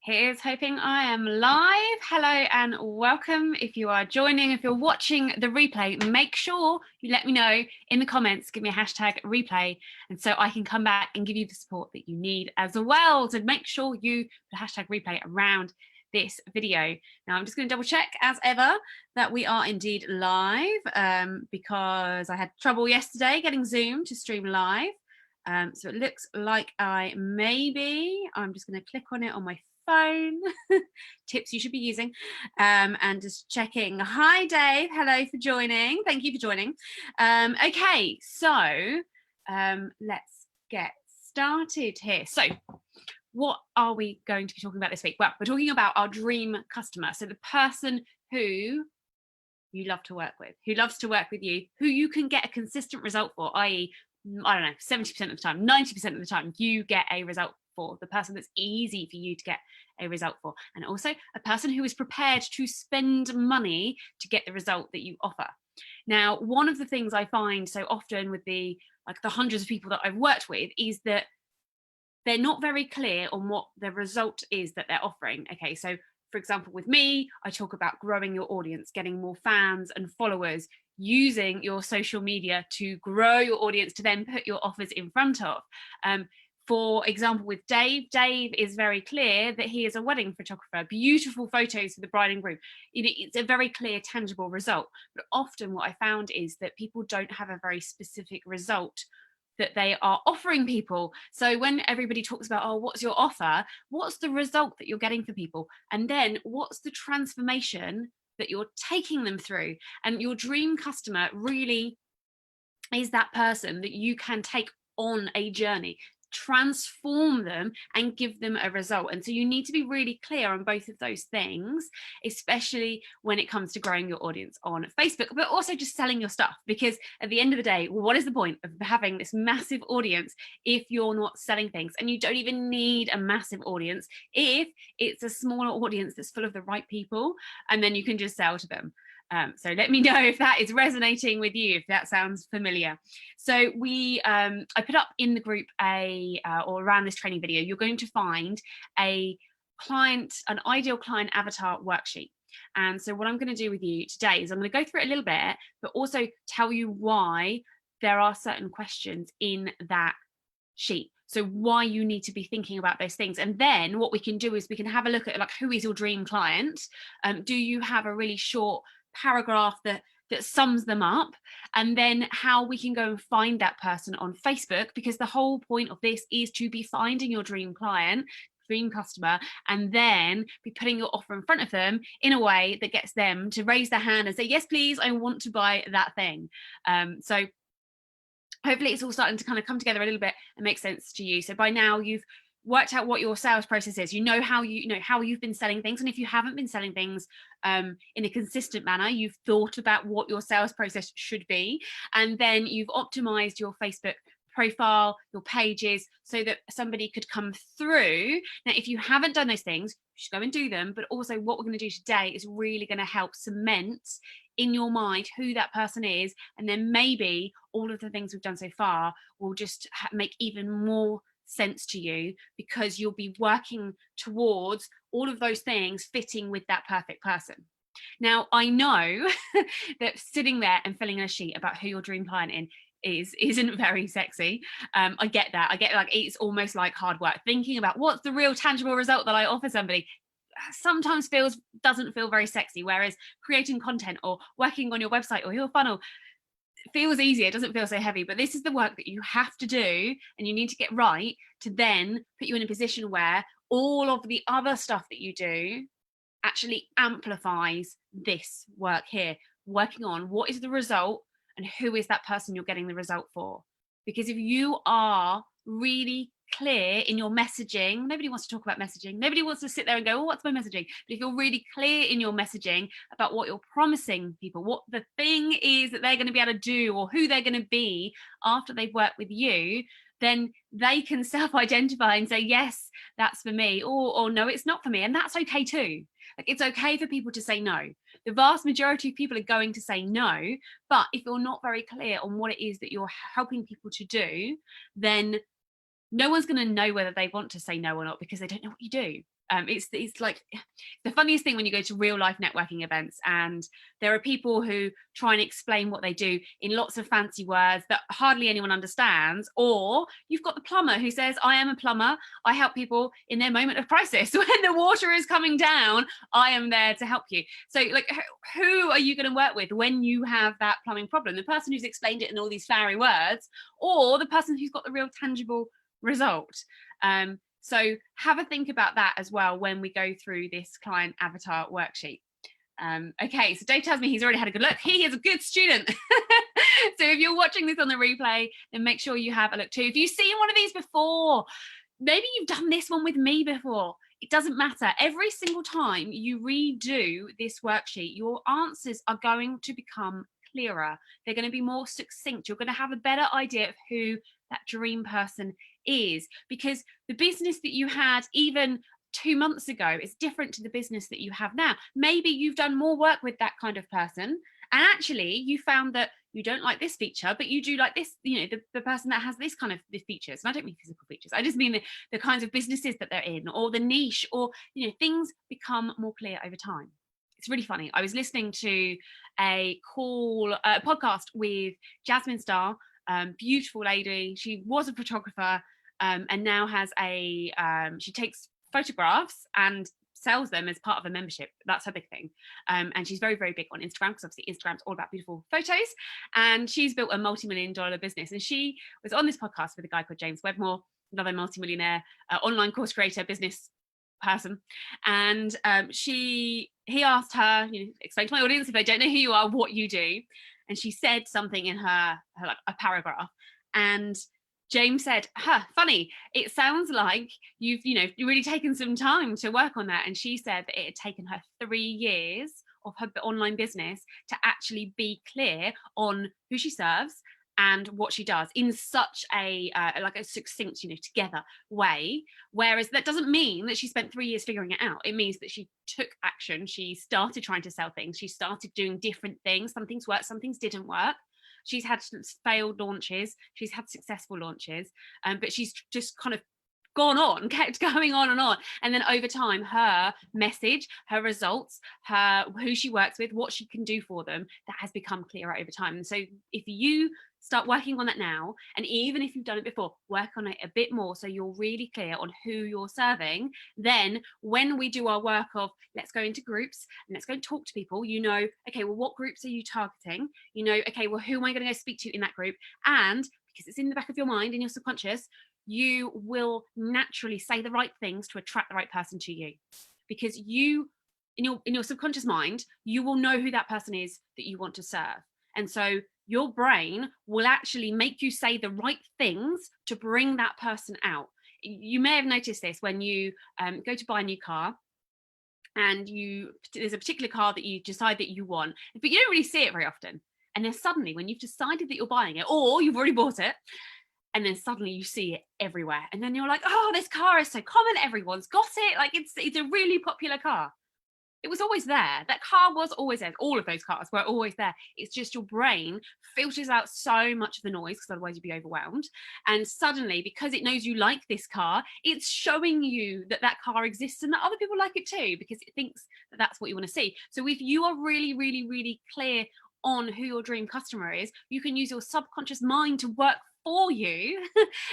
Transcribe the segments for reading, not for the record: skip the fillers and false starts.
Here's hoping I am live. Hello and welcome. If you are joining, if you're watching the replay, make sure you let me know in the comments, give me a hashtag replay, and so I can come back and give you the support that you need as well. So make sure you put hashtag replay around this video. Now I'm just going to double check as ever that we are indeed live because I had trouble yesterday getting Zoom to stream live. So it looks like I'm just going to click on it on my phone. Tips you should be using, and just checking. Hi Dave, hello for joining, thank you for joining. Okay, so let's get started here. So what are we going to be talking about this week? Well, we're talking about our dream customer, so the person who you love to work with, who loves to work with you, who you can get a consistent result for, i.e. I don't know, 70% of the time, 90% of the time, you get a result for, the person that's easy for you to get a result for, and also a person who is prepared to spend money to get the result that you offer. Now, one of the things I find so often with the hundreds of people that I've worked with is that they're not very clear on what the result is that they're offering. Okay, so for example, with me, I talk about growing your audience, getting more fans and followers, using your social media to grow your audience to then put your offers in front of. For example, with Dave, Dave is very clear that he is a wedding photographer, beautiful photos of the bride and groom. It's a very clear, tangible result. But often what I found is that people don't have a very specific result that they are offering people. So when everybody talks about, oh, what's your offer? What's the result that you're getting for people? And then what's the transformation that you're taking them through? And your dream customer really is that person that you can take on a journey, transform them and give them a result. And so you need to be really clear on both of those things, especially when it comes to growing your audience on Facebook, but also just selling your stuff. Because at the end of the day, what is the point of having this massive audience if you're not selling things? And you don't even need a massive audience if it's a smaller audience that's full of the right people, and then you can just sell to them. So let me know if that is resonating with you, if that sounds familiar. So I put up in the group or around this training video, you're going to find an ideal client avatar worksheet. And so what I'm going to do with you today is I'm going to go through it a little bit, but also tell you why there are certain questions in that sheet. So why you need to be thinking about those things. And then what we can do is we can have a look at, like, who is your dream client? Do you have a really short paragraph that sums them up, and then how we can go and find that person on Facebook, because the whole point of this is to be finding your dream client, dream customer, and then be putting your offer in front of them in a way that gets them to raise their hand and say, yes please, I want to buy that thing. So hopefully it's all starting to kind of come together a little bit and make sense to you. So by now you've worked out what your sales process is, you know how you've been selling things, and if you haven't been selling things in a consistent manner, you've thought about what your sales process should be, and then you've optimized your Facebook profile, your pages, so that somebody could come through. Now if you haven't done those things, you should go and do them, but also what we're going to do today is really going to help cement in your mind who that person is, and then maybe all of the things we've done so far will just make even more sense to you, because you'll be working towards all of those things fitting with that perfect person. Now I know that sitting there and filling a sheet about who your dream client isn't very sexy. I get that. I get, like, it's almost like hard work thinking about what's the real tangible result that I offer somebody. Sometimes doesn't feel very sexy, whereas creating content or working on your website or your funnel feels easier, it doesn't feel so heavy. But this is the work that you have to do, and you need to get right to then put you in a position where all of the other stuff that you do actually amplifies this work here, working on what is the result and who is that person you're getting the result for. Because if you are really clear in your messaging, nobody wants to talk about messaging, nobody wants to sit there and go, oh, what's my messaging? But if you're really clear in your messaging about what you're promising people, what the thing is that they're going to be able to do, or who they're going to be after they've worked with you, then they can self-identify and say, yes, that's for me, or no, it's not for me. And that's okay too. Like, it's okay for people to say no. The vast majority of people are going to say no, but if you're not very clear on what it is that you're helping people to do, then no one's going to know whether they want to say no or not, because they don't know what you do. It's like the funniest thing when you go to real life networking events and there are people who try and explain what they do in lots of fancy words that hardly anyone understands, or you've got the plumber who says, I am a plumber, I help people in their moment of crisis. When the water is coming down, I am there to help you. So like, who are you going to work with when you have that plumbing problem? The person who's explained it in all these flowery words, or the person who's got the real tangible result? So have a think about that as well when we go through this client avatar worksheet. Okay, so Dave tells me he's already had a good look. He is a good student. So if you're watching this on the replay, then make sure you have a look too. If you've seen one of these before, maybe you've done this one with me before, it doesn't matter. Every single time you redo this worksheet, your answers are going to become clearer. They're going to be more succinct. You're going to have a better idea of who that dream person is, because the business that you had even 2 months ago is different to the business that you have now. Maybe you've done more work with that kind of person, and actually you found that you don't like this feature, but you do like this, the person that has this kind of the features. And I don't mean physical features, I just mean the kinds of businesses that they're in, or the niche, or things become more clear over time. It's really funny. I was listening to a podcast with Jasmine Star, beautiful lady. She was a photographer, and now has she takes photographs and sells them as part of a membership. That's her big thing. And she's very, very big on Instagram, because obviously Instagram's all about beautiful photos. And she's built a multi-million-dollar business. And she was on this podcast with a guy called James Wedmore, another multi-millionaire online course creator, business person. And he asked her, explain to my audience, if they don't know who you are, what you do. And she said something in her like a paragraph, and James said, funny, it sounds like you've really taken some time to work on that. And she said that it had taken her 3 years of her online business to actually be clear on who she serves and what she does in such a like a succinct, together way. Whereas that doesn't mean that she spent 3 years figuring it out. It means that she took action. She started trying to sell things. She started doing different things. Some things worked, some things didn't work. She's had failed launches. She's had successful launches, but she's just kind of gone on, kept going on and on. And then over time, her message, her results, who she works with, what she can do for them, that has become clearer over time. And so if you start working on that now, and even if you've done it before, work on it a bit more so you're really clear on who you're serving. Then when we do our work of let's go into groups and let's go and talk to people, okay, well, what groups are you targeting? Okay, well, who am I going to go speak to in that group? And because it's in the back of your mind, in your subconscious, you will naturally say the right things to attract the right person to you, because you, in your subconscious mind, you will know who that person is that you want to serve. And so your brain will actually make you say the right things to bring that person out. You may have noticed this when you go to buy a new car, and there's a particular car that you decide that you want, but you don't really see it very often. And then suddenly, when you've decided that you're buying it, or you've already bought it, and then suddenly you see it everywhere, and then you're like, oh, this car is so common, everyone's got it, like it's a really popular car. It was always there. That car was always there. All of those cars were always there. It's just your brain filters out so much of the noise, because otherwise you'd be overwhelmed. And suddenly, because it knows you like this car, it's showing you that that car exists and that other people like it too, because it thinks that that's what you want to see. So if you are really, really, really clear on who your dream customer is, you can use your subconscious mind to work for you.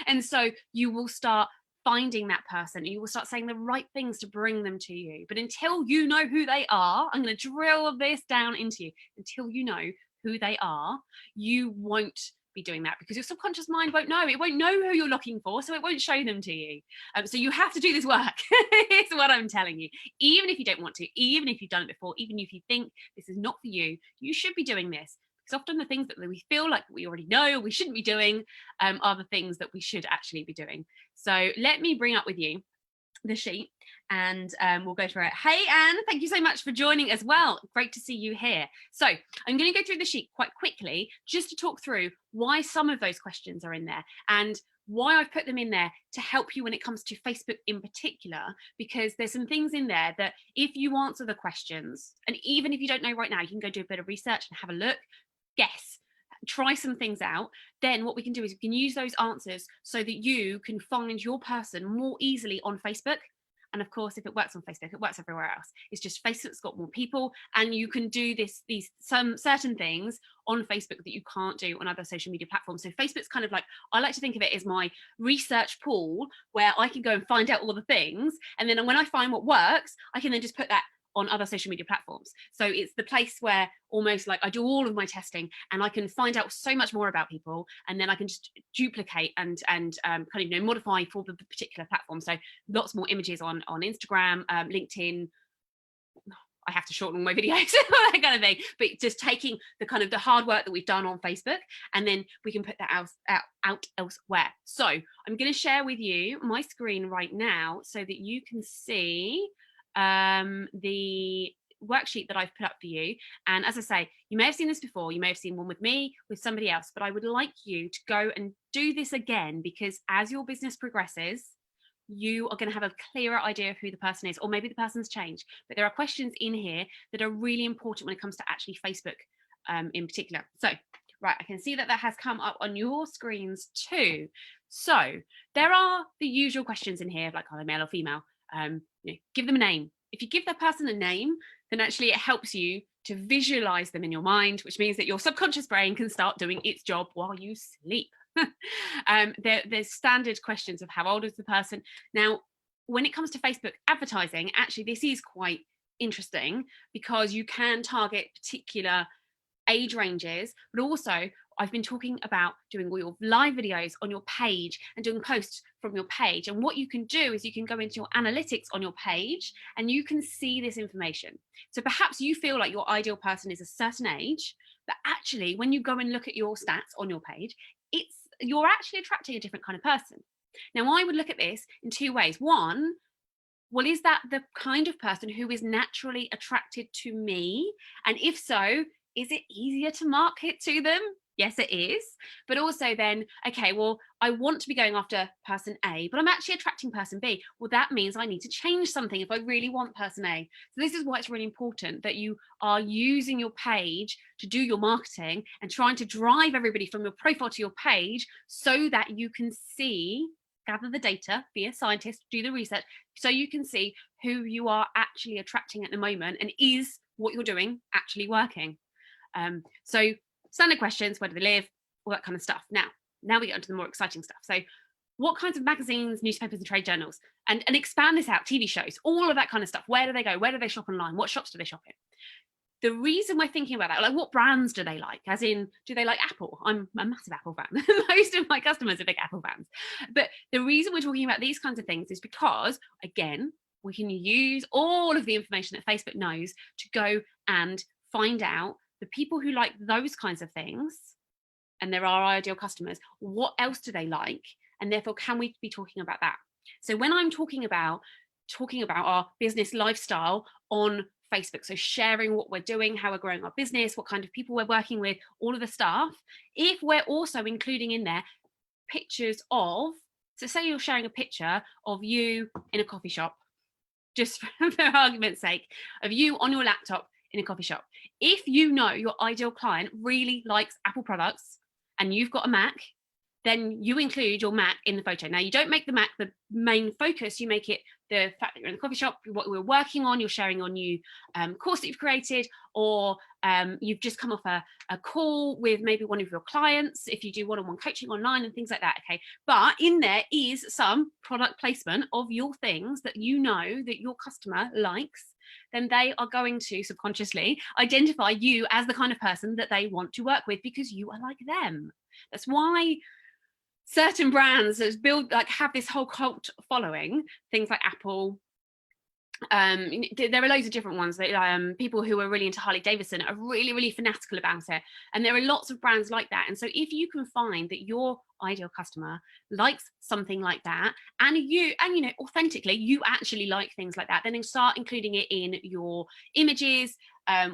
And so you will start finding that person, and you will start saying the right things to bring them to you. But until you know who they are, I'm going to drill this down into you. Until you know who they are, you won't be doing that, because your subconscious mind won't know. It won't know who you're looking for, so it won't show them to you. So you have to do this work. It's what I'm telling you. Even if you don't want to, even if you've done it before, even if you think this is not for you, you should be doing this. Because often the things that we feel like we already know we shouldn't be doing are the things that we should actually be doing. So let me bring up with you the sheet, and we'll go through it. Hey, Anne, thank you so much for joining as well. Great to see you here. So I'm going to go through the sheet quite quickly, just to talk through why some of those questions are in there, and why I've put them in there to help you when it comes to Facebook in particular, because there's some things in there that if you answer the questions, and even if you don't know right now, you can go do a bit of research and have a look, guess, try some things out. Then what we can do is we can use those answers so that you can find your person more easily on Facebook, And of course, if it works on Facebook, it works everywhere else. It's just Facebook's got more people, and you can do some certain things on Facebook that you can't do on other social media platforms. So Facebook's kind of like, I like to think of it as my research pool where I can go and find out all the things. And then when I find what works, I can then just put that on other social media platforms. So it's the place where almost like I do all of my testing, and I can find out so much more about people, and then I can just duplicate and kind of modify for the particular platform. So lots more images on Instagram, LinkedIn. I have to shorten all my videos, that kind of thing. But just taking the kind of the hard work that we've done on Facebook, and then we can put that out elsewhere. So I'm going to share with you my screen right now so that you can see the worksheet that I've put up for you. And as I say, you may have seen this before, you may have seen one with me, with somebody else, but I would like you to go and do this again, because as your business progresses, you are going to have a clearer idea of who the person is, or maybe the person's changed. But there are questions in here that are really important when it comes to actually Facebook in particular. So, right, I can see that has come up on your screens too. So there are the usual questions in here, like are they male or female? Give them a name. If you give that person a name, then actually it helps you to visualize them in your mind, which means that your subconscious brain can start doing its job while you sleep. There's standard questions of how old is the person. Now, when it comes to Facebook advertising, actually this is quite interesting, because you can target particular age ranges, but also I've been talking about doing all your live videos on your page and doing posts from your page. And what you can do is you can go into your analytics on your page and you can see this information. So perhaps you feel like your ideal person is a certain age, but actually when you go and look at your stats on your page, you're actually attracting a different kind of person. Now, I would look at this in two ways. One, well, is that the kind of person who is naturally attracted to me? And if so, is it easier to market to them? Yes, it is. But also then, okay, well, I want to be going after person A, but I'm actually attracting person B. Well, that means I need to change something if I really want person A. So this is why it's really important that you are using your page to do your marketing and trying to drive everybody from your profile to your page so that you can see, gather the data, be a scientist, do the research, so you can see who you are actually attracting at the moment, and is what you're doing actually working. So standard questions, where do they live, all that kind of stuff. Now we get onto the more exciting stuff. So what kinds of magazines, newspapers and trade journals, and expand this out, TV shows, all of that kind of stuff. Where do they go? Where do they shop online? What shops do they shop in? The reason we're thinking about that, like what brands do they like? As in, do they like Apple? I'm a massive Apple fan. Most of my customers are big Apple fans. But the reason we're talking about these kinds of things is because, again, we can use all of the information that Facebook knows to go and find out the people who like those kinds of things, and they're our ideal customers. What else do they like? And therefore, can we be talking about that? So when I'm talking about our business lifestyle on Facebook, so sharing what we're doing, how we're growing our business, what kind of people we're working with, all of the stuff, if we're also including in there pictures of, so say you're sharing a picture of you in a coffee shop, just for argument's sake, of you on your laptop in a coffee shop. If you know your ideal client really likes Apple products and you've got a Mac, then you include your Mac in the photo. Now, you don't make the Mac the main focus, you make it the fact that you're in the coffee shop, what we're working on, you're sharing your new course that you've created, or you've just come off a call with maybe one of your clients, if you do one-on-one coaching online and things like that, okay? But in there is some product placement of your things that you know that your customer likes, then they are going to subconsciously identify you as the kind of person that they want to work with because you are like them. That's why certain brands have this whole cult following, things like Apple. There are loads of different ones that people who are really into Harley Davidson are really, really fanatical about it. And there are lots of brands like that. And so if you can find that your ideal customer likes something like that, and authentically, you actually like things like that, then start including it in your images,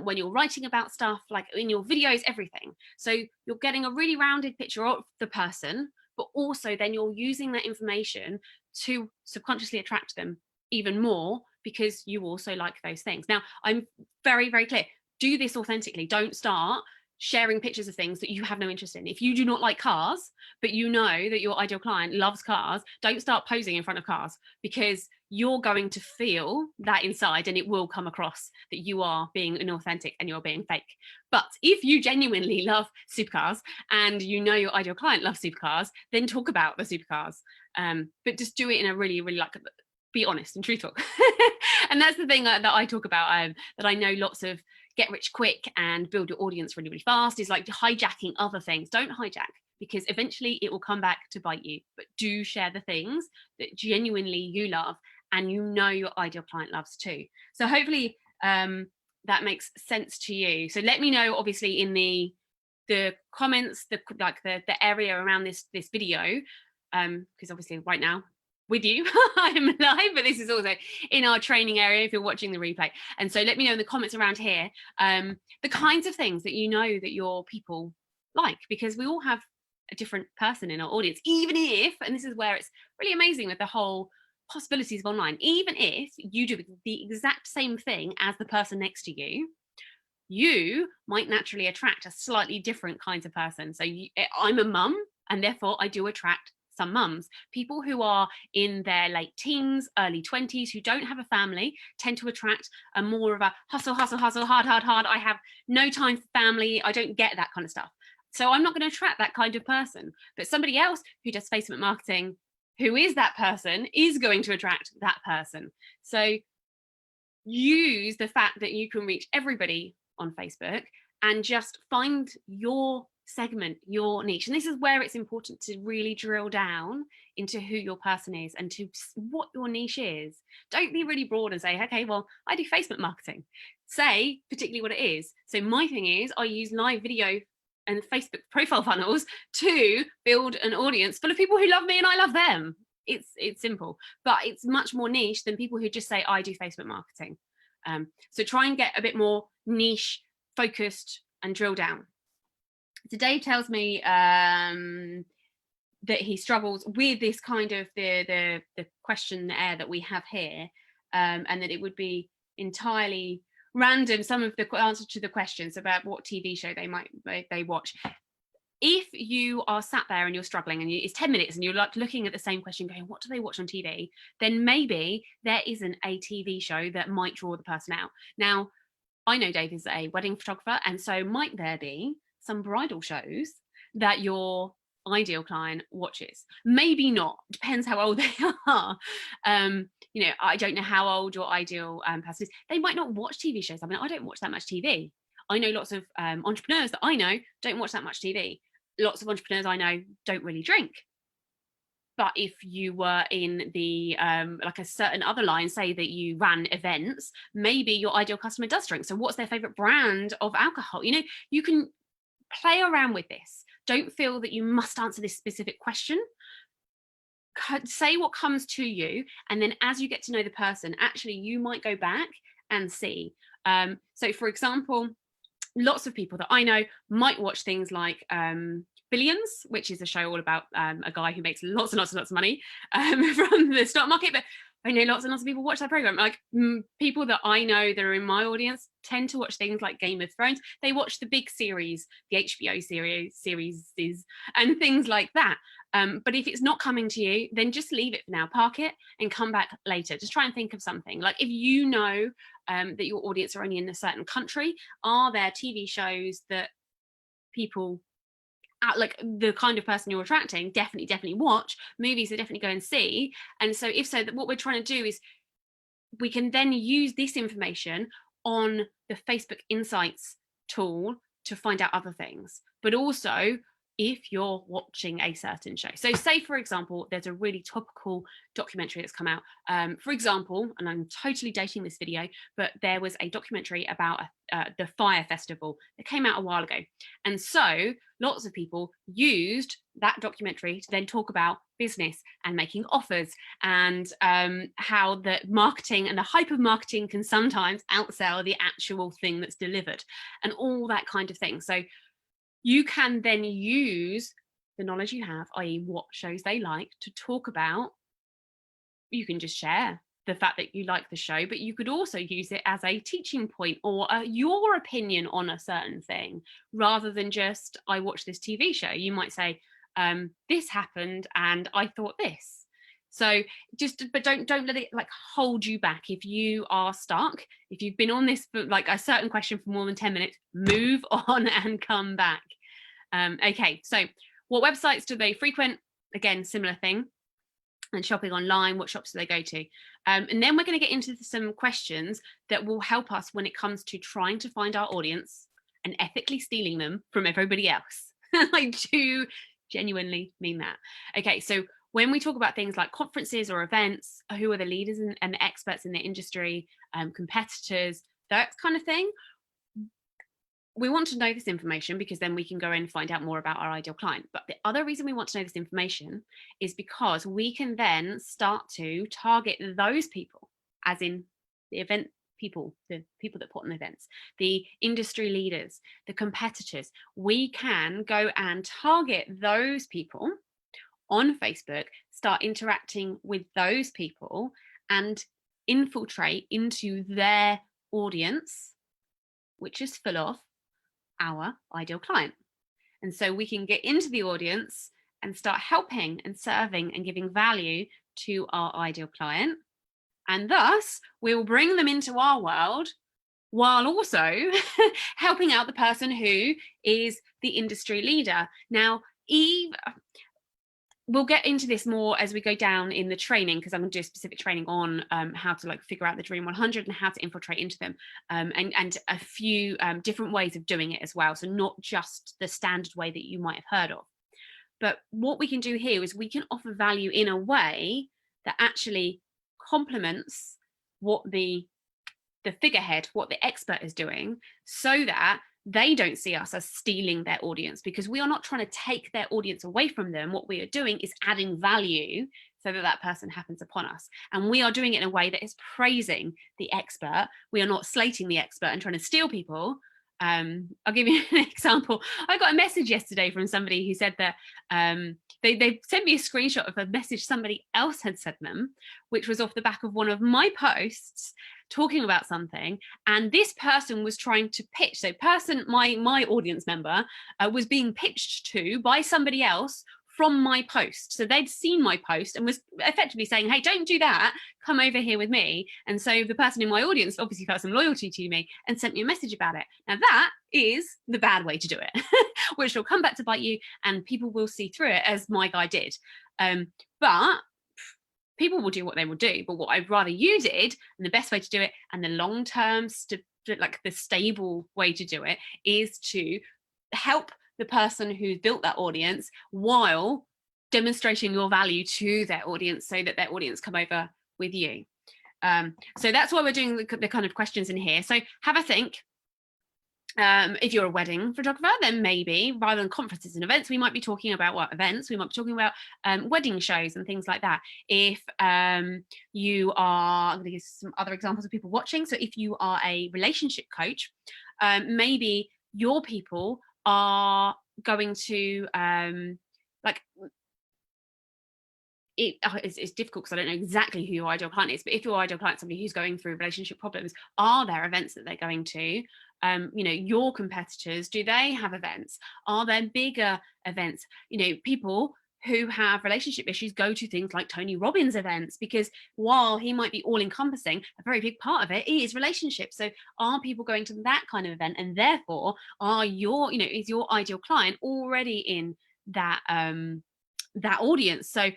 when you're writing about stuff, like in your videos, everything. So you're getting a really rounded picture of the person, but also then you're using that information to subconsciously attract them even more because you also like those things. Now, I'm very, very clear. Do this authentically. Don't start sharing pictures of things that you have no interest in. If you do not like cars, but you know that your ideal client loves cars, don't start posing in front of cars, because you're going to feel that inside, and it will come across that you are being inauthentic and you're being fake. But if you genuinely love supercars and you know your ideal client loves supercars, then talk about the supercars. But just do it in a really, really, like, be honest and truthful. And that's the thing that I talk about, that I know lots of get rich quick and build your audience really, really fast is like hijacking other things. Don't hijack, because eventually it will come back to bite you. But do share the things that genuinely you love and you know your ideal client loves too. So hopefully that makes sense to you. So let me know, obviously, in the comments, the area around this video, because obviously right now with you I'm live, but this is also in our training area if you're watching the replay. And so let me know in the comments around here the kinds of things that you know that your people like, because we all have a different person in our audience, even if, and this is where it's really amazing with the whole possibilities of online, even if you do the exact same thing as the person next to you, you might naturally attract a slightly different kinds of person. So I'm a mum, and therefore I do attract some mums. People who are in their late teens, early 20s, who don't have a family, tend to attract a more of a hustle, hustle, hustle, hard, hard, hard. I have no time for family. I don't get that kind of stuff. So I'm not going to attract that kind of person. But somebody else who does Facebook marketing, who is that person, is going to attract that person. So use the fact that you can reach everybody on Facebook and just find your segment, your niche. And this is where it's important to really drill down into who your person is and to what your niche is. Don't be really broad and say, okay, well, I do Facebook marketing. Say particularly what it is. So my thing is I use live video and Facebook profile funnels to build an audience full of people who love me and I love them. It's simple, but it's much more niche than people who just say I do Facebook marketing. So try and get a bit more niche focused and drill down. So Dave tells me that he struggles with this kind of the questionnaire that we have here, and that it would be entirely random, some of the answers to the questions about what TV show they watch. If you are sat there and you're struggling and it's 10 minutes and you're like looking at the same question going, what do they watch on TV? Then maybe there isn't a TV show that might draw the person out. Now, I know Dave is a wedding photographer, and so might there be some bridal shows that your ideal client watches? Maybe not, depends how old they are. You know, I don't know how old your ideal person is. They might not watch TV shows. I mean, I don't watch that much TV. I know lots of entrepreneurs that I know don't watch that much TV. Lots of entrepreneurs I know don't really drink. But if you were in the like a certain other line, say that you ran events, maybe your ideal customer does drink. So what's their favorite brand of alcohol? You know, you can play around with this. Don't feel that you must answer this specific question. Say what comes to you, and then as you get to know the person, actually you might go back and see. So for example, lots of people that I know might watch things like Billions, which is a show all about a guy who makes lots and lots and lots of money from the stock market. But I know lots and lots of people watch that program. Like people that I know that are in my audience tend to watch things like Game of Thrones. They watch the big series, the HBO series, and things like that. But if it's not coming to you, then just leave it for now, park it and come back later. Just try and think of something. Like if you know that your audience are only in a certain country, are there TV shows that people like the kind of person you're attracting definitely watch, movies they definitely go and see? And so if so, that what we're trying to do is we can then use this information on the Facebook Insights tool to find out other things, but also if you're watching a certain show. So say, for example, there's a really topical documentary that's come out. For example, and I'm totally dating this video, but there was a documentary about the Fire Festival that came out a while ago. And so lots of people used that documentary to then talk about business and making offers and how the marketing and the hype of marketing can sometimes outsell the actual thing that's delivered and all that kind of thing. So you can then use the knowledge you have, i.e. what shows they like, to talk about. You can just share the fact that you like the show, but you could also use it as a teaching point or your opinion on a certain thing, rather than just, I watched this TV show. You might say, this happened and I thought this. So but don't let it like hold you back. If you are stuck, if you've been on this for like a certain question for more than 10 minutes, move on and come back. Okay, so what websites do they frequent? Again, similar thing. And shopping online, what shops do they go to? And then we're going to get into some questions that will help us when it comes to trying to find our audience and ethically stealing them from everybody else. I do genuinely mean that. Okay, so when we talk about things like conferences or events, who are the leaders and the experts in the industry, competitors, that kind of thing, we want to know this information because then we can go and find out more about our ideal client. But the other reason we want to know this information is because we can then start to target those people, as in the event people, the people that put on events, the industry leaders, the competitors. We can go and target those people on Facebook, start interacting with those people and infiltrate into their audience, which is full of our ideal client. And so we can get into the audience and start helping and serving and giving value to our ideal client. And thus we will bring them into our world while also helping out the person who is the industry leader. Now, Eve, we'll get into this more as we go down in the training, because I'm going to do a specific training on how to like figure out the Dream 100 and how to infiltrate into them, and a few different ways of doing it as well. So not just the standard way that you might have heard of. But what we can do here is we can offer value in a way that actually complements what the figurehead, what the expert is doing, so that they don't see us as stealing their audience, because we are not trying to take their audience away from them. What we are doing is adding value so that that person happens upon us. And we are doing it in a way that is praising the expert. We are not slating the expert and trying to steal people. I'll give you an example. I got a message yesterday from somebody who said that they sent me a screenshot of a message somebody else had sent them, which was off the back of one of my posts talking about something, and this person was trying to pitch. So my audience member was being pitched to by somebody else from my post. So they'd seen my post and was effectively saying, hey, don't do that, come over here with me. And so the person in my audience obviously felt some loyalty to me and sent me a message about it. Now that is the bad way to do it, which will come back to bite you, and people will see through it, as my guy did. But people will do what they will do. But what I'd rather you did, and the best way to do it, and the long-term, like the stable way to do it, is to help the person who's built that audience while demonstrating your value to their audience, so that their audience come over with you. So that's why we're doing the kind of questions in here. So have a think. If you're a wedding photographer, then maybe rather than conferences and events, we might be talking about what events, we might be talking about wedding shows and things like that. If you are, I'm going to give some other examples of people watching. So if you are a relationship coach, maybe your people are going to it's difficult because I don't know exactly who your ideal client is, but if your ideal client is somebody who's going through relationship problems, are there events that they're going to? Your competitors, do they have events? Are there bigger events? People who have relationship issues go to things like Tony Robbins events, because while he might be all encompassing, a very big part of it is relationships. So are people going to that kind of event? And therefore is your ideal client already in that that audience? So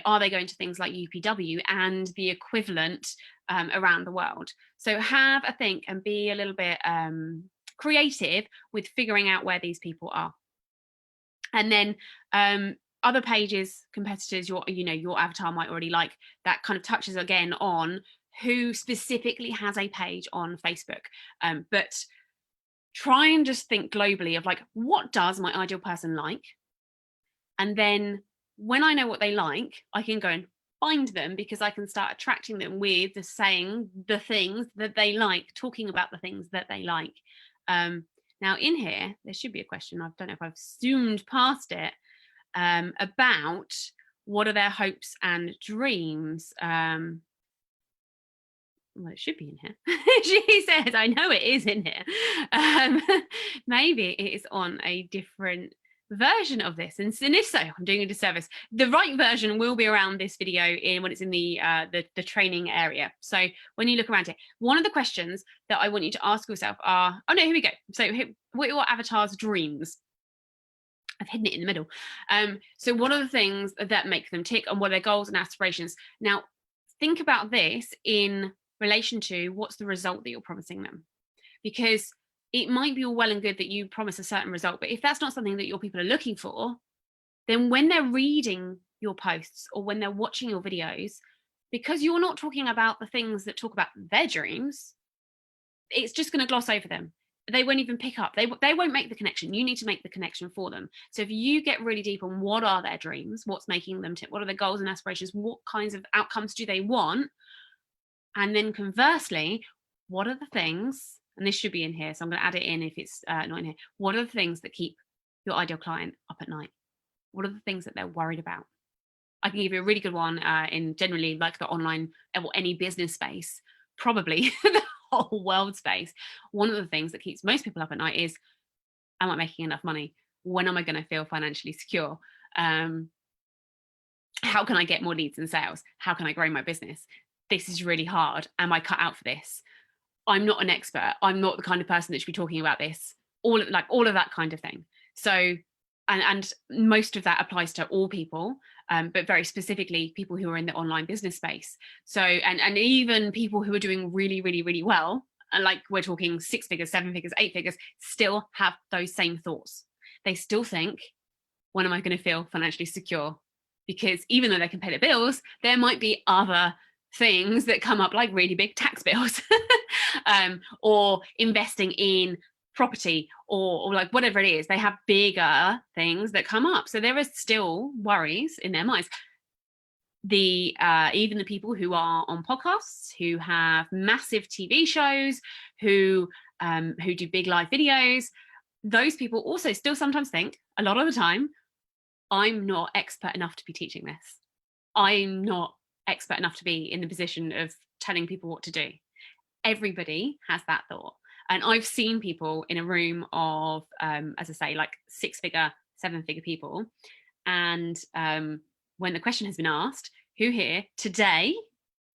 are they going to things like UPW and the equivalent around the world? So have a think and be a little bit creative with figuring out where these people are. And then other pages, competitors, your avatar might already like. That kind of touches again on who specifically has a page on Facebook. But try and just think globally of like, what does my ideal person like? And then when I know what they like, I can go and find them, because I can start attracting them with saying the things that they like, talking about the things that they like. Now in here, there should be a question. I don't know if I've zoomed past it, about what are their hopes and dreams. well, it should be in here. She says, I know it is in here. Maybe it is on a different version of this, and if so, I'm doing a disservice. The right version will be around this video when it's in the training area. So when you look around it, one of the questions that I want you to ask yourself are, oh no, here we go. So what are your avatar's dreams? I've hidden it in the middle. So what are the things that make them tick, and what are their goals and aspirations? Now, think about this in relation to what's the result that you're promising them, because it might be all well and good that you promise a certain result, but if that's not something that your people are looking for, then when they're reading your posts or when they're watching your videos, because you're not talking about the things that talk about their dreams, it's just going to gloss over them. They won't even pick up. They won't make the connection. You need to make the connection for them. So if you get really deep on what are their dreams, what's making them tick, what are their goals and aspirations, what kinds of outcomes do they want, and then conversely, what are the things, and this should be in here, so I'm going to add it in if it's not in here. What are the things that keep your ideal client up at night? What are the things that they're worried about? I can give you a really good one in generally like the online or any business space, probably the whole world space. One of the things that keeps most people up at night is, am I making enough money? When am I going to feel financially secure? How can I get more leads and sales? How can I grow my business? This is really hard. Am I cut out for this? I'm not an expert. I'm not the kind of person that should be talking about this. All of that kind of thing. So, and most of that applies to all people, but very specifically people who are in the online business space. So, and even people who are doing really, really, really well, and like we're talking 6 figures, 7 figures, 8 figures, still have those same thoughts. They still think, when am I going to feel financially secure? Because even though they can pay their bills, there might be other things that come up, like really big tax bills, or investing in property, or like whatever it is. They have bigger things that come up. So there are still worries in their minds. Even the people who are on podcasts, who have massive TV shows, who do big live videos, those people also still sometimes think, a lot of the time, I'm not expert enough to be teaching this. I'm not expert enough to be in the position of telling people what to do. Everybody has that thought. And I've seen people in a room of, as I say, like 6 figure, 7 figure people. And when the question has been asked, who here today,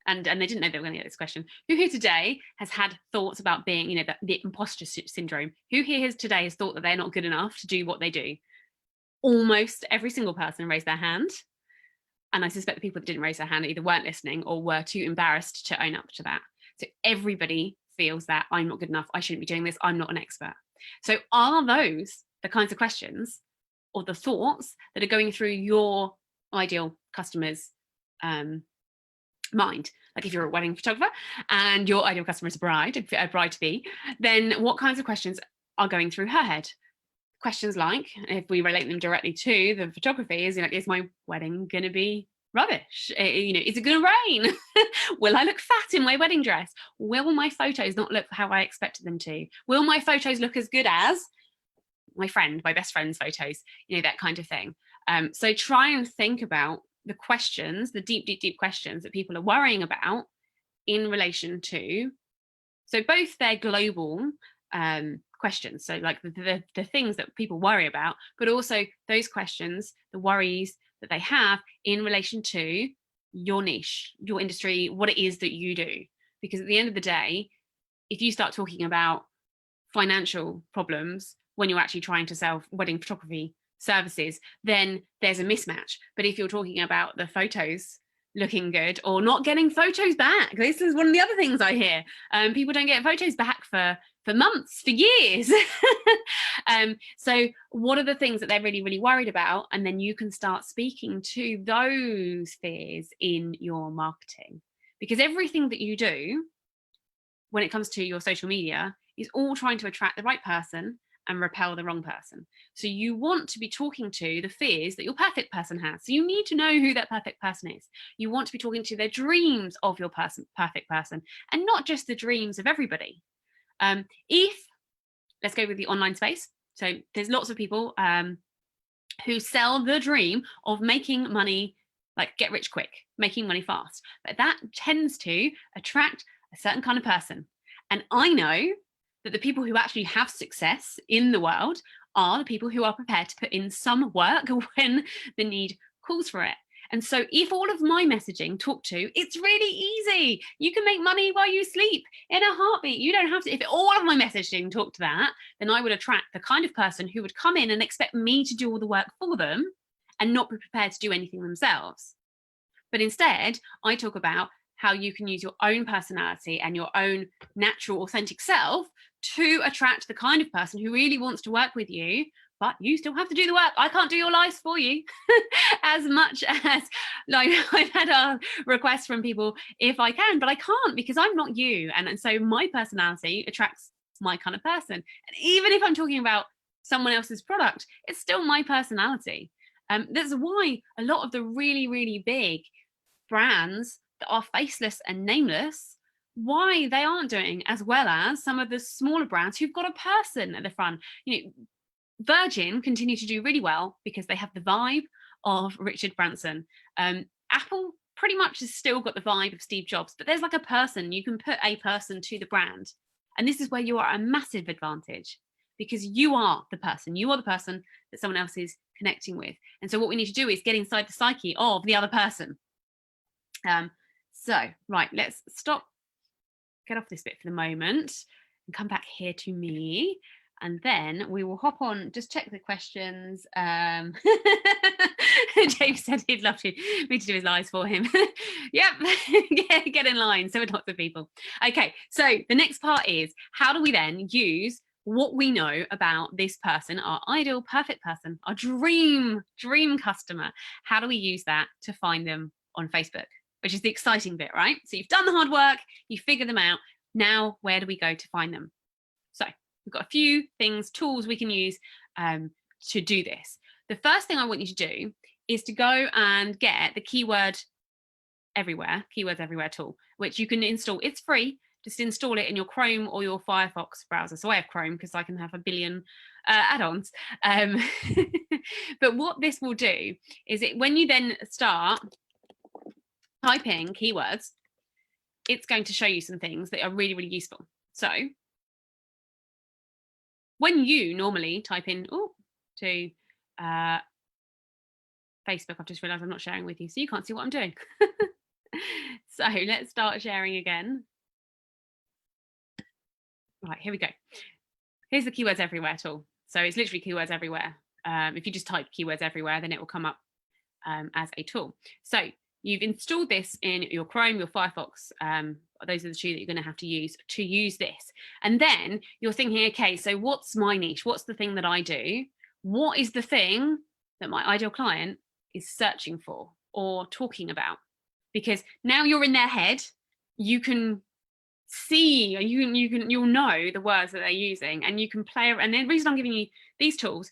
and they didn't know they were going to get this question, who here today has had thoughts about being, the imposter syndrome? Who here today has thought that they're not good enough to do what they do? Almost every single person raised their hand. And I suspect the people that didn't raise their hand either weren't listening or were too embarrassed to own up to that. So everybody feels that I'm not good enough. I shouldn't be doing this. I'm not an expert. So are those the kinds of questions or the thoughts that are going through your ideal customer's mind? Like if you're a wedding photographer and your ideal customer is a bride-to-be, then what kinds of questions are going through her head? Questions like, if we relate them directly to the photography, is my wedding going to be rubbish? Is it going to rain? Will I look fat in my wedding dress? Will my photos not look how I expected them to? Will my photos look as good as my best friend's photos? That kind of thing. So try and think about the questions, the deep, deep, deep questions that people are worrying about in relation to, so both their global questions, so like the things that people worry about, but also those questions, the worries that they have in relation to your niche, your industry, what it is that you do. Because at the end of the day, if you start talking about financial problems when you're actually trying to sell wedding photography services, then there's a mismatch. But if you're talking about the photos looking good or not getting photos back, this is one of the other things I hear. People don't get photos back for months, for years. So what are the things that they're really, really worried about? And then you can start speaking to those fears in your marketing. Because everything that you do when it comes to your social media is all trying to attract the right person and repel the wrong person. So you want to be talking to the fears that your perfect person has. So you need to know who that perfect person is. You want to be talking to their dreams of your perfect person, and not just the dreams of everybody. Let's go with the online space. So there's lots of people who sell the dream of making money, like get rich quick, making money fast. But that tends to attract a certain kind of person. And I know that the people who actually have success in the world are the people who are prepared to put in some work when the need calls for it. And so if all of my messaging talk to, it's really easy. You can make money while you sleep in a heartbeat. You don't have to. If all of my messaging talk to that, then I would attract the kind of person who would come in and expect me to do all the work for them and not be prepared to do anything themselves. But instead, I talk about how you can use your own personality and your own natural, authentic self to attract the kind of person who really wants to work with you, but you still have to do the work. I can't do your lives for you. As much as, like, I've had a request from people if I can, but I can't because I'm not you. And so my personality attracts my kind of person. And even if I'm talking about someone else's product, it's still my personality. That's why a lot of the really, really big brands that are faceless and nameless, why they aren't doing as well as some of the smaller brands who've got a person at the front. You know, Virgin continue to do really well because they have the vibe of Richard Branson. Apple pretty much has still got the vibe of Steve Jobs, but there's like a person. You can put a person to the brand. And this is where you are a massive advantage because you are the person. You are the person that someone else is connecting with. And so what we need to do is get inside the psyche of the other person. So, right, let's stop, get off this bit for the moment and come back here to me. And then we will hop on, just check the questions. James said he'd love me to do his lives for him. Yep, get in line. So would lots of people. Okay, so the next part is how do we then use what we know about this person, our ideal perfect person, our dream customer? How do we use that to find them on Facebook? Which is the exciting bit, right? So you've done the hard work, you figure them out. Now, where do we go to find them? So we've got a few things, tools we can use to do this. The first thing I want you to do is to go and get the Keywords Everywhere tool, which you can install. It's free. Just install it in your Chrome or your Firefox browser. So I have Chrome because I can have a billion add-ons. But what this will do is when you then start typing keywords, it's going to show you some things that are really, really useful. So when you normally type in to Facebook, I've just realized I'm not sharing with you, so you can't see what I'm doing. So let's start sharing again. Right, here we go. Here's the Keywords Everywhere tool. So it's literally Keywords Everywhere. If you just type Keywords Everywhere, then it will come up as a tool. So you've installed this in your Chrome, your Firefox. Those are the two that you're going to have to use this. And then you're thinking, okay, so what's my niche? What's the thing that I do? What is the thing that my ideal client is searching for or talking about? Because now you're in their head, you can see, you'll know the words that they're using, and you can play. And the reason I'm giving you these tools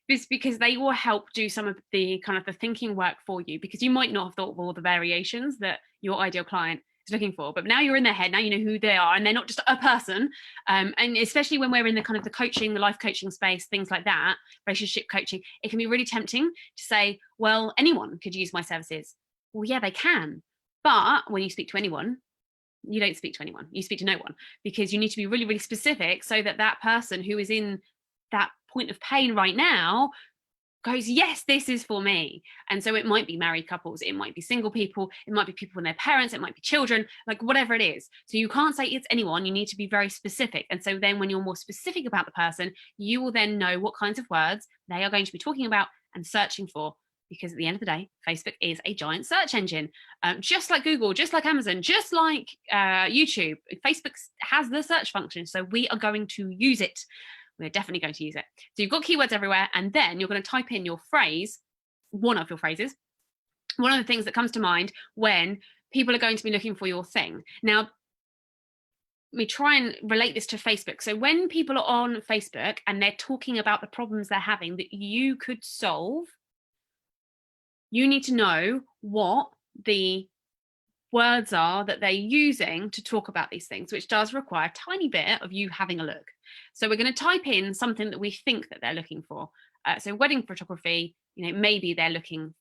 is because they will help do some of the kind of the thinking work for you, because you might not have thought of all the variations that your ideal client is looking for, but now you're in their head, now you know who they are, and they're not just a person. And especially when we're in the kind of the coaching, the life coaching space, things like that, relationship coaching, it can be really tempting to say, well, anyone could use my services. Well, yeah, they can. But when you speak to anyone, you don't speak to anyone, you speak to no one, because you need to be really, really specific so that that person who is in that point of pain right now goes, yes, this is for me. And so it might be married couples, it might be single people, it might be people and their parents, it might be children, like whatever it is. So you can't say it's anyone, you need to be very specific. And so then when you're more specific about the person, you will then know what kinds of words they are going to be talking about and searching for. Because at the end of the day, Facebook is a giant search engine, just like Google, just like Amazon, just like YouTube. Facebook has the search function, so we are going to use it. We're definitely going to use it. So you've got keywords everywhere, and then you're going to type in your phrase, one of your phrases, one of the things that comes to mind when people are going to be looking for your thing. Now, we try and relate this to Facebook. So when people are on Facebook and they're talking about the problems they're having that you could solve, you need to know what the words are that they're using to talk about these things, which does require a tiny bit of you having a look. So we're going to type in something that we think that they're looking for. So wedding photography, maybe they're looking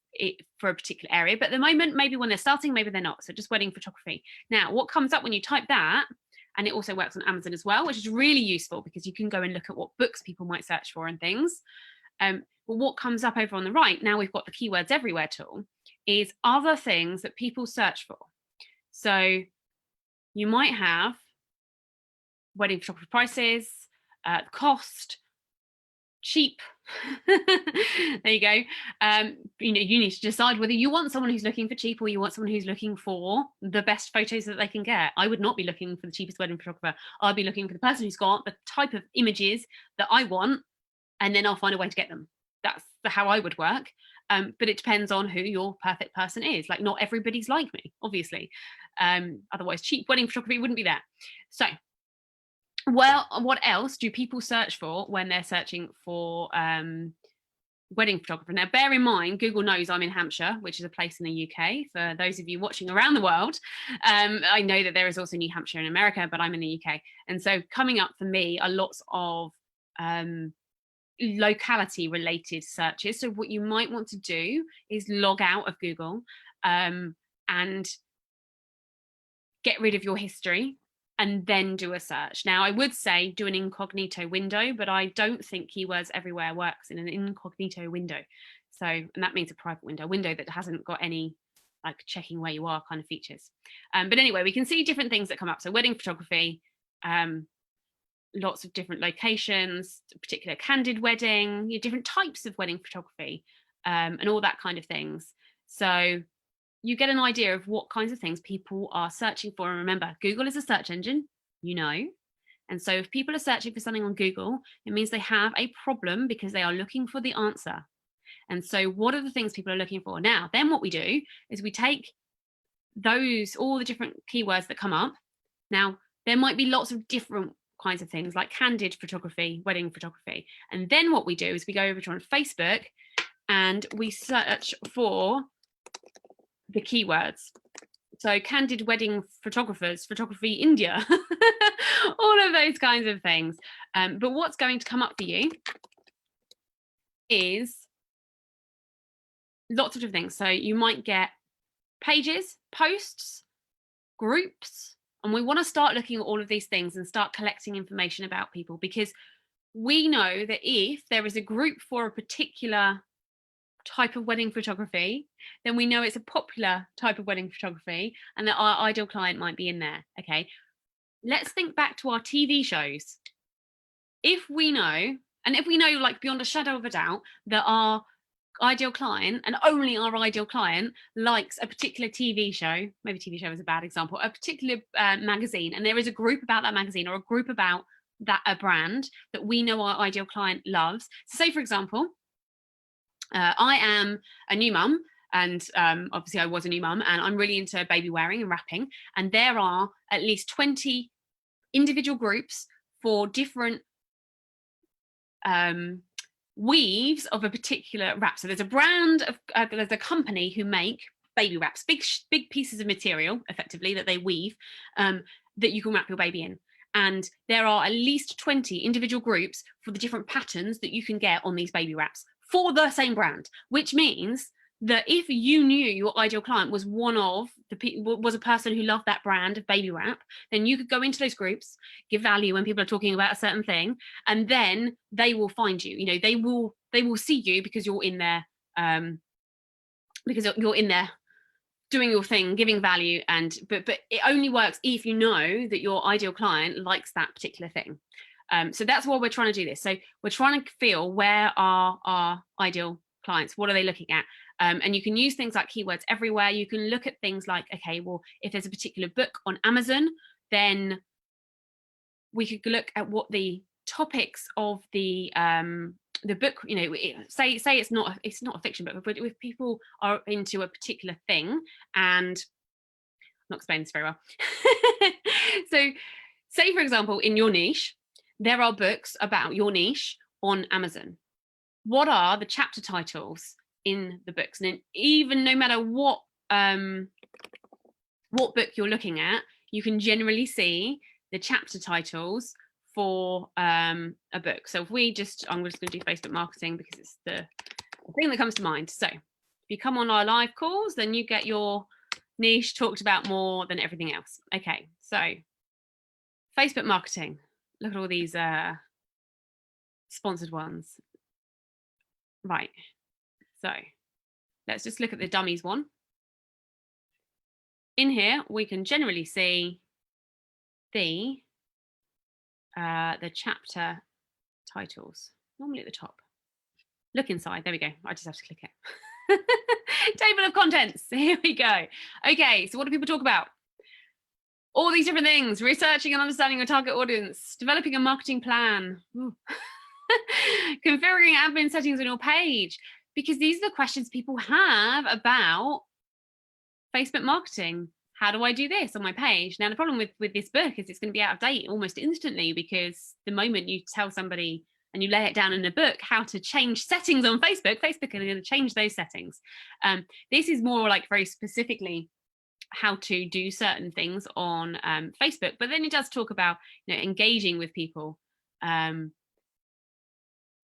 for a particular area. But at the moment, maybe when they're starting, maybe they're not. So just wedding photography. Now, what comes up when you type that, and it also works on Amazon as well, which is really useful because you can go and look at what books people might search for and things. But what comes up over on the right, now we've got the Keywords Everywhere tool, is other things that people search for. So you might have wedding photography prices, cost, cheap. There you go. You need to decide whether you want someone who's looking for cheap or you want someone who's looking for the best photos that they can get. I would not be looking for the cheapest wedding photographer. I'd be looking for the person who's got the type of images that I want, and then I'll find a way to get them. That's how I would work. But it depends on who your perfect person is. Like, not everybody's like me, obviously. Otherwise, cheap wedding photography wouldn't be there. So, well, what else do people search for when they're searching for wedding photographer? Now, bear in mind, Google knows I'm in Hampshire, which is a place in the UK. For those of you watching around the world, I know that there is also New Hampshire in America, but I'm in the UK. And so coming up for me are lots of locality related searches. So what you might want to do is log out of Google and get rid of your history and then do a search. Now, I would say do an incognito window, but I don't think Keywords Everywhere works in an incognito window. So, and that means a private window that hasn't got any like checking where you are kind of features. But anyway, we can see different things that come up. So wedding photography, lots of different locations, particular candid wedding, different types of wedding photography, and all that kind of things. So you get an idea of what kinds of things people are searching for. And remember, Google is a search engine, and so if people are searching for something on Google, it means they have a problem because they are looking for the answer. And so what are the things people are looking for? Now, then what we do is we take all the different keywords that come up. Now, there might be lots of different kinds of things like candid photography, wedding photography. And then what we do is we go over to on Facebook and we search for the keywords. So candid wedding photographers, photography India, all of those kinds of things. But what's going to come up for you is lots of different things. So you might get pages, posts, groups, and we want to start looking at all of these things and start collecting information about people, because we know that if there is a group for a particular type of wedding photography, then we know it's a popular type of wedding photography and that our ideal client might be in there. Okay, let's think back to our TV shows. If we know like beyond a shadow of a doubt that our ideal client and only our ideal client likes a particular TV show, maybe TV show is a bad example, a particular magazine, and there is a group about that magazine or a group about a brand that we know our ideal client loves. So say, for example, I am a new mum, and obviously I was a new mum, and I'm really into baby wearing and wrapping, and there are at least 20 individual groups for different weaves of a particular wrap. So there's a brand of there's a company who make baby wraps, big pieces of material effectively that they weave, that you can wrap your baby in. And there are at least 20 individual groups for the different patterns that you can get on these baby wraps for the same brand, which means that if you knew your ideal client was was a person who loved that brand of baby wrap, then you could go into those groups, give value when people are talking about a certain thing, and then they will find you. They will see you because you're in there, doing your thing, giving value, but it only works if you know that your ideal client likes that particular thing. So that's why we're trying to do this. So we're trying to feel where are our ideal clients, what are they looking at? And you can use things like Keywords Everywhere. You can look at things like, okay, well, if there's a particular book on Amazon, then we could look at what the topics of the book, say it's not a fiction book, but if people are into a particular thing, and I'm not explaining this very well. So say, for example, in your niche, there are books about your niche on Amazon. What are the chapter titles in the books? And even no matter what book you're looking at, you can generally see the chapter titles for a book. So if I'm just going to do Facebook marketing because it's the thing that comes to mind. So if you come on our live calls, then you get your niche talked about more than everything else. Okay, so Facebook marketing. Look at all these sponsored ones. Right, so let's just look at the dummies one. In here, we can generally see the chapter titles, normally at the top. Look inside, there we go. I just have to click it. Table of contents, here we go. Okay, so what do people talk about? All these different things: researching and understanding your target audience, developing a marketing plan, configuring admin settings on your page, because these are the questions people have about Facebook marketing. How do I do this on my page? Now, the problem with this book is it's going to be out of date almost instantly, because the moment you tell somebody and you lay it down in a book how to change settings on Facebook, Facebook are going to change those settings. This is more like very specifically how to do certain things on Facebook, but then it does talk about, you know, engaging with people,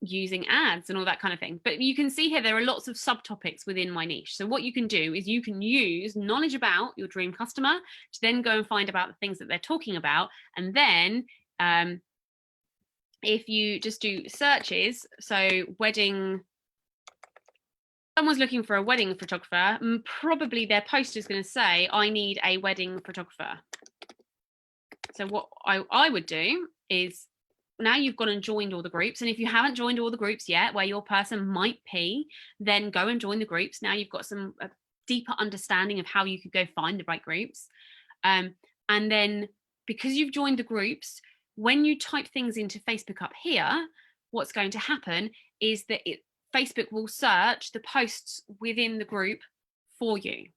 using ads and all that kind of thing. But you can see here there are lots of subtopics within my niche. So what you can do is you can use knowledge about your dream customer to then go and find about the things that they're talking about, and then if you just do searches, so wedding, someone's looking for a wedding photographer, probably their post is going to say, I need a wedding photographer. So what I would do is, now you've gone and joined all the groups, and if you haven't joined all the groups yet where your person might be, then go and join the groups. Now you've got some deeper understanding of how you could go find the right groups. And then because you've joined the groups, when you type things into Facebook up here, what's going to happen is that Facebook will search the posts within the group for you.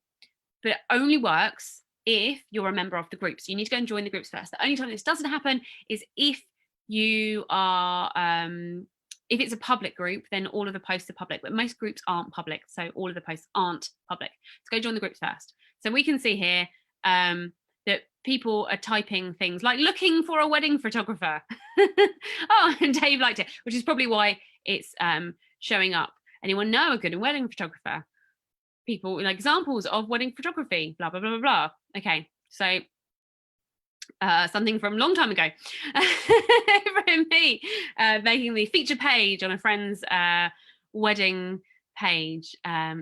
But it only works if you're a member of the group. So you need to go and join the groups first. The only time this doesn't happen is if you are, if it's a public group, then all of the posts are public, but most groups aren't public, so all of the posts aren't public. So go join the groups first. So we can see here that people are typing things like looking for a wedding photographer. Oh, and Dave liked it, which is probably why it's showing up. Anyone know a good wedding photographer? People like examples of wedding photography, blah, blah, blah, blah, blah. Okay, so something from a long time ago from me, making the feature page on a friend's wedding page.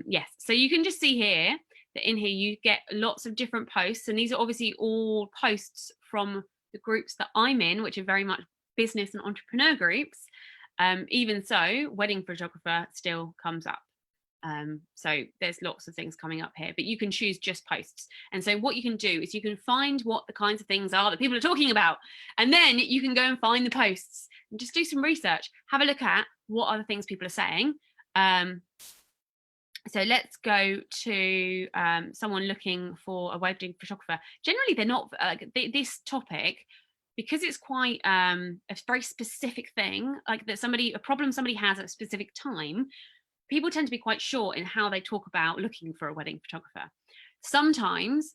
Yes, so you can just see here that in here you get lots of different posts, and these are obviously all posts from the groups that I'm in, which are very much business and entrepreneur groups. Even so, wedding photographer still comes up. So there's lots of things coming up here, but you can choose just posts. And so what you can do is you can find what the kinds of things are that people are talking about, and then you can go and find the posts and just do some research, have a look at what other things people are saying. So let's go to someone looking for a wedding photographer. Generally, they're not this topic, because it's quite a very specific thing, like that a problem somebody has at a specific time. People tend to be quite short in how they talk about looking for a wedding photographer. Sometimes,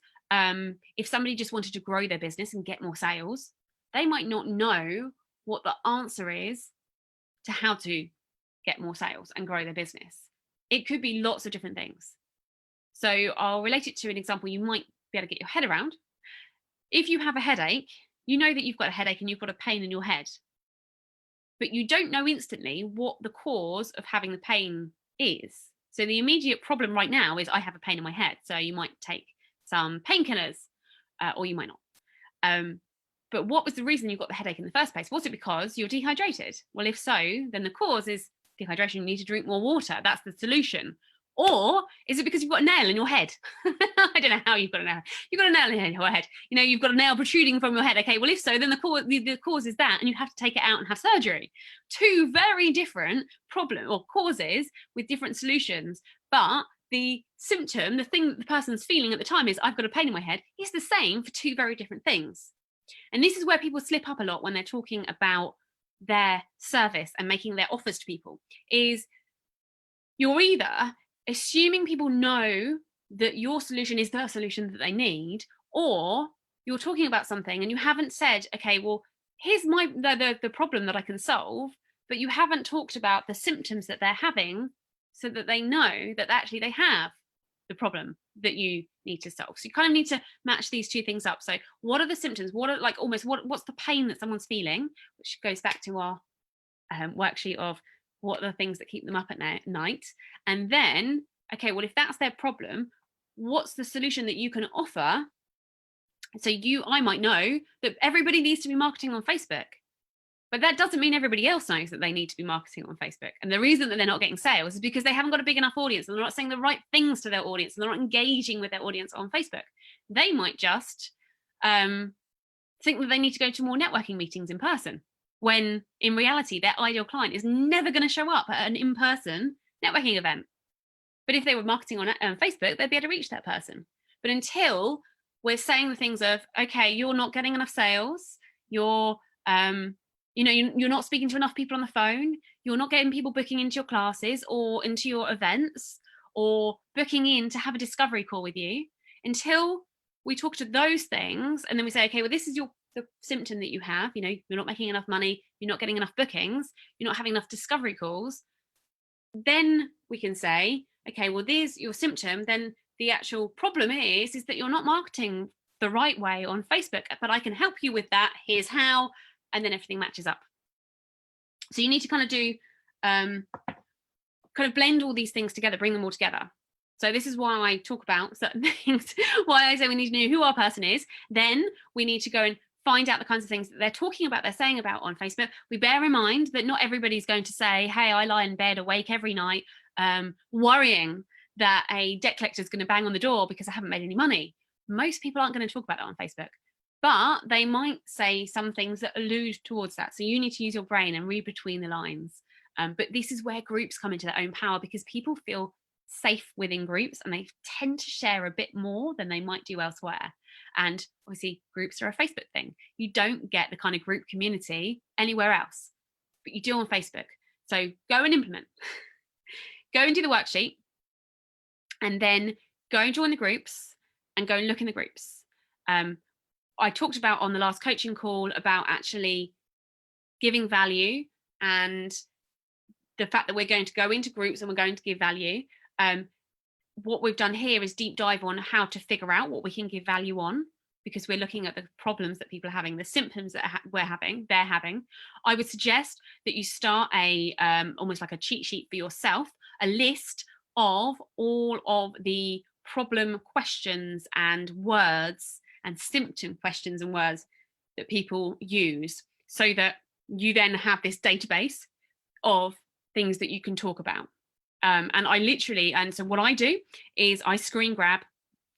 if somebody just wanted to grow their business and get more sales, they might not know what the answer is to how to get more sales and grow their business. It could be lots of different things. So I'll relate it to an example you might be able to get your head around. If you have a headache, you know that you've got a headache and you've got a pain in your head, but you don't know instantly what the cause of having the pain is. So the immediate problem right now is I have a pain in my head. So you might take some painkillers, or you might not. But what was the reason you got the headache in the first place? Was it because you're dehydrated? Well, if so, then the cause is dehydration. You need to drink more water. That's the solution. Or is it because you've got a nail in your head? I don't know how you've got a nail. You've got a nail in your head. You know, you've got a nail protruding from your head. Okay, well, if so, then the cause is that, and you have to take it out and have surgery. Two very different problem or causes with different solutions. But the symptom, the thing that the person's feeling at the time is, I've got a pain in my head, is the same for two very different things. And this is where people slip up a lot when they're talking about their service and making their offers to people, is you're either assuming people know that your solution is the solution that they need, or you're talking about something and you haven't said, okay, well, here's the problem that I can solve, but you haven't talked about the symptoms that they're having so that they know that actually they have the problem that you need to solve. So you kind of need to match these two things up. So what are the symptoms? What are like almost what's the pain that someone's feeling, which goes back to our worksheet of what are the things that keep them up at night. And then, okay, well, if that's their problem, what's the solution that you can offer? So I might know that everybody needs to be marketing on Facebook, but that doesn't mean everybody else knows that they need to be marketing on Facebook. And the reason that they're not getting sales is because they haven't got a big enough audience, and they're not saying the right things to their audience, and they're not engaging with their audience on Facebook. They might just think that they need to go to more networking meetings in person, when in reality, their ideal client is never going to show up at an in-person networking event. But if they were marketing on Facebook, they'd be able to reach that person. But until we're saying the things of, okay, you're not getting enough sales, you're not speaking to enough people on the phone, you're not getting people booking into your classes or into your events or booking in to have a discovery call with you, until we talk to those things and then we say, okay, well, this is the symptom that you have, you're not making enough money, you're not getting enough bookings, you're not having enough discovery calls, then we can say, okay, well, there's your symptom. Then the actual problem is that you're not marketing the right way on Facebook, but I can help you with that. Here's how. And then everything matches up. So you need to kind of do, kind of blend all these things together, bring them all together. So this is why I talk about certain things, why I say we need to know who our person is. Then we need to go and find out the kinds of things that they're talking about, they're saying about on Facebook. We bear in mind that not everybody's going to say, hey, I lie in bed awake every night, worrying that a debt collector is going to bang on the door because I haven't made any money. Most people aren't going to talk about that on Facebook, but they might say some things that allude towards that. So you need to use your brain and read between the lines. But this is where groups come into their own power, because people feel safe within groups and they tend to share a bit more than they might do elsewhere. And obviously groups are a Facebook thing. You don't get the kind of group community anywhere else, but you do on Facebook. So go and implement. Go and do the worksheet, and then go and join the groups and go and look in the groups. I talked about on the last coaching call about actually giving value, and the fact that we're going to go into groups and we're going to give value. What we've done here is deep dive on how to figure out what we can give value on, because we're looking at the problems that people are having, the symptoms that they're having. I would suggest that you start a almost like a cheat sheet for yourself, a list of all of the problem questions and words and symptom questions and words that people use, so that you then have this database of things that you can talk about. And so what I do is I screen grab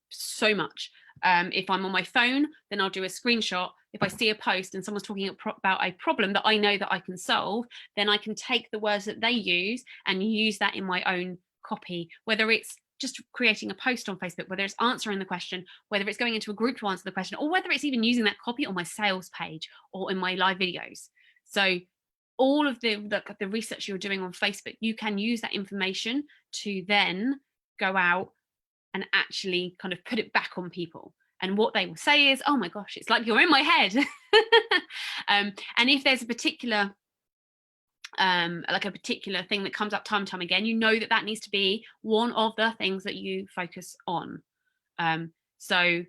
so much. If I'm on my phone, then I'll do a screenshot. If I see a post and someone's talking about a problem that I know that I can solve, then I can take the words that they use and use that in my own copy, whether it's just creating a post on Facebook, whether it's answering the question, whether it's going into a group to answer the question, or whether it's even using that copy on my sales page or in my live videos. So all of the research you're doing on Facebook, you can use that information to then go out and actually kind of put it back on people. And what they will say is, oh my gosh, it's like you're in my head. And if there's a particular thing that comes up time and time again, you know that needs to be one of the things that you focus on. So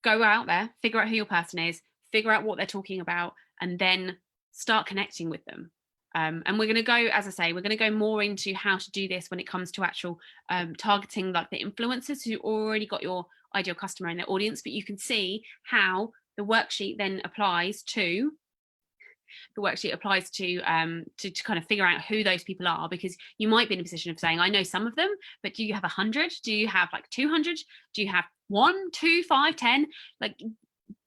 go out there, figure out who your person is, figure out what they're talking about, and then start connecting with them. And we're going to go, as I say, we're going to go more into how to do this when it comes to actual targeting, like the influencers who already got your ideal customer in their audience. But you can see how the worksheet then applies to to kind of figure out who those people are, because you might be in a position of saying, I know some of them, but do you have 100? Do you have like 200? Do you have 1, 2, 5, 10? Like,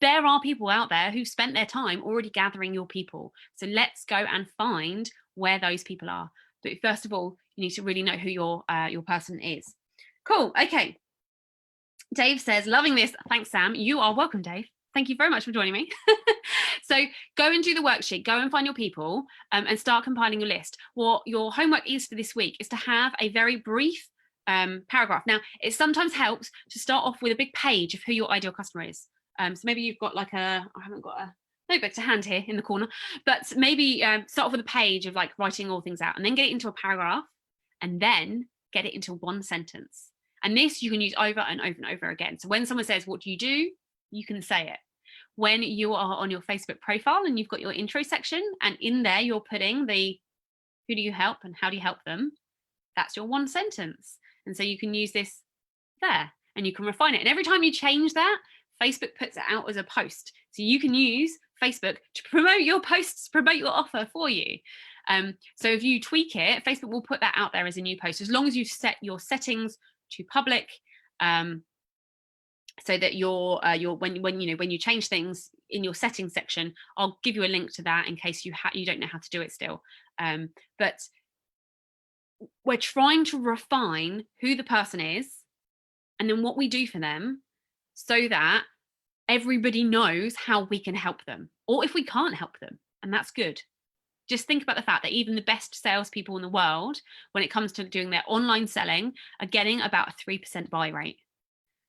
there are people out there who spent their time already gathering your people. So let's go and find where those people are. But first of all, you need to really know who your person is. Cool. Okay. Dave says, loving this. Thanks, Sam. You are welcome, Dave. Thank you very much for joining me. So go and do the worksheet, go and find your people, and start compiling your list. What your homework is for this week is to have a very brief paragraph. Now, it sometimes helps to start off with a big page of who your ideal customer is. So maybe you've got like I haven't got a notebook to hand here in the corner, but maybe start off with a page of like writing all things out, and then get it into a paragraph, and then get it into one sentence. And this you can use over and over and over again. So when someone says, what do? You can say it. When you are on your Facebook profile and you've got your intro section, and in there you're putting the who do you help and how do you help them, that's your one sentence. And so you can use this there and you can refine it. And every time you change that, Facebook puts it out as a post. So you can use Facebook to promote your posts, promote your offer for you. So if you tweak it, Facebook will put that out there as a new post, as long as you set your settings to public, so that when you change things in your settings section, I'll give you a link to that in case you don't know how to do it still. But we're trying to refine who the person is and then what we do for them, so that everybody knows how we can help them, or if we can't help them, and that's good. Just think about the fact that even the best salespeople in the world, when it comes to doing their online selling, are getting about a 3% buy rate.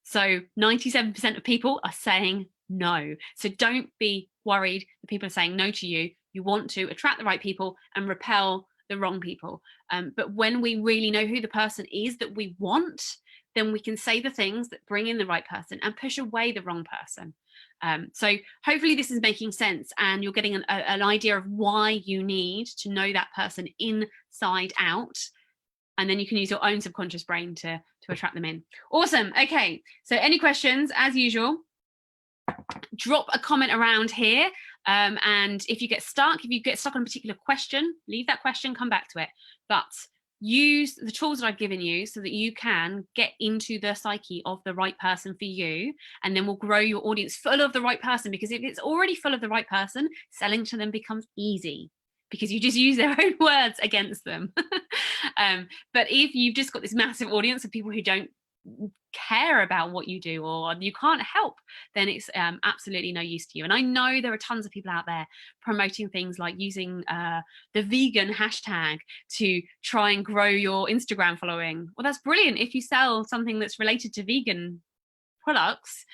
So 97% of people are saying no. So don't be worried that people are saying no to you. You want to attract the right people and repel the wrong people. But when we really know who the person is that we want, then we can say the things that bring in the right person and push away the wrong person. So hopefully this is making sense, and you're getting an idea of why you need to know that person inside out. And then you can use your own subconscious brain to attract them in. Awesome. Okay. So any questions, as usual, drop a comment around here. And if you get stuck on a particular question, leave that question, come back to it. But use the tools that I've given you so that you can get into the psyche of the right person for you, and then we'll grow your audience full of the right person. Because if it's already full of the right person, selling to them becomes easy, because you just use their own words against them. But if you've just got this massive audience of people who don't care about what you do, or you can't help, then it's absolutely no use to you. And I know there are tons of people out there promoting things like using the vegan hashtag to try and grow your Instagram following. Well, that's brilliant if you sell something that's related to vegan products.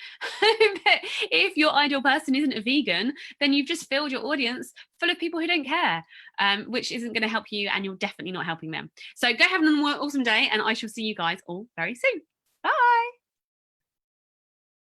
But if your ideal person isn't a vegan, then you've just filled your audience full of people who don't care, which isn't going to help you, and you're definitely not helping them. So go have an awesome day, and I shall see you guys all very soon. Bye.